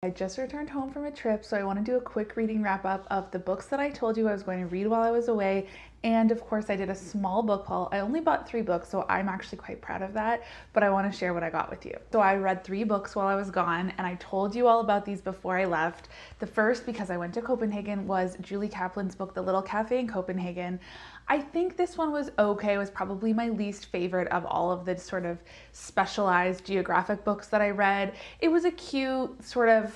I just returned home from a trip, so I want to do a quick reading wrap up of the books that I told you I was going to read while I was away. And of course, I did a small book haul. I only bought 3 books, so I'm actually quite proud of that, but I want to share what I got with you. So I read 3 books while I was gone, and I told you all about these before I left. The first, because I went to Copenhagen, was Julie Kaplan's book, The Little Cafe in Copenhagen. I think this one was okay. It was probably my least favorite of all of the sort of specialized geographic books that I read. It was a cute sort of,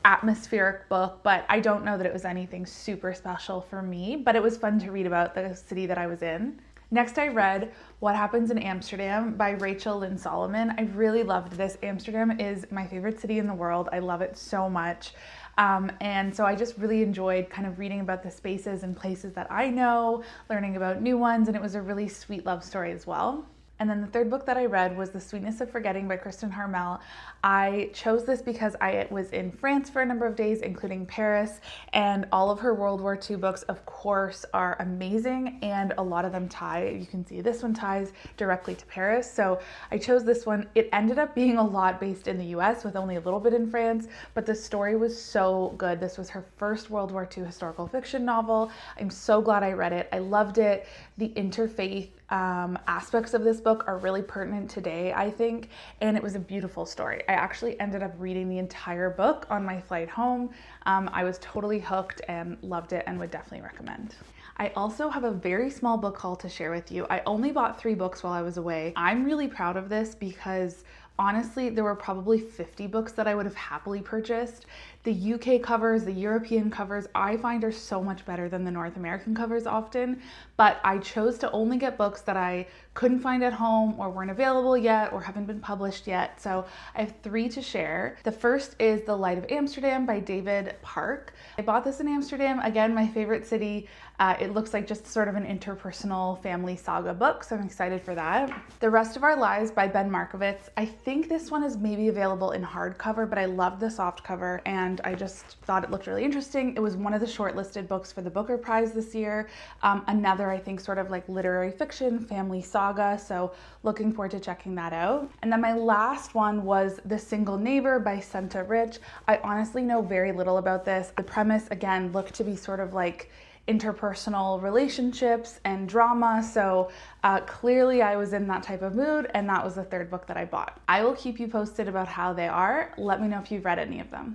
atmospheric book, but I don't know that it was anything super special for me, but it was fun to read about the city that I was in. Next, I read What Happens in Amsterdam by Rachel Lynn Solomon. I really loved this. Amsterdam is my favorite city in the world. I love it so much. And so I just really enjoyed kind of reading about the spaces and places that I know, learning about new ones, and it was a really sweet love story as well. And then the third book that I read was The Sweetness of Forgetting by Kristen Harmel. I chose this because I was in France for a number of days, including Paris, and all of her World War II books, of course, are amazing, and a lot of them tie. You can see this one ties directly to Paris, so I chose this one. It ended up being a lot based in the US with only a little bit in France, but the story was so good. This was her first World War II historical fiction novel. I'm so glad I read it. I loved it. The interfaith aspects of this book are really pertinent today, I think, and it was a beautiful story. I actually ended up reading the entire book on my flight home. I was totally hooked and loved it and would definitely recommend. I also have a very small book haul to share with you. I only bought 3 books while I was away. I'm really proud of this because honestly, there were probably 50 books that I would have happily purchased. The UK covers, the European covers, I find are so much better than the North American covers often, but I chose to only get books that I couldn't find at home or weren't available yet or haven't been published yet. So I have 3 to share. The first is The Light of Amsterdam by David Park. I bought this in Amsterdam, again, my favorite city. It looks like just sort of an interpersonal family saga book, so I'm excited for that. The Rest of Our Lives by Ben Markovits. I think this one is maybe available in hardcover, but I loved the soft cover and I just thought it looked really interesting. It was one of the shortlisted books for the Booker Prize this year. Another, I think, sort of like literary fiction, family saga, so looking forward to checking that out. And then my last one was The Single Neighbor by Senta Rich. I honestly know very little about this. The premise, again, looked to be sort of like interpersonal relationships and drama, so clearly I was in that type of mood, and that was the 3rd book that I bought. I will keep you posted about how they are. Let me know if you've read any of them.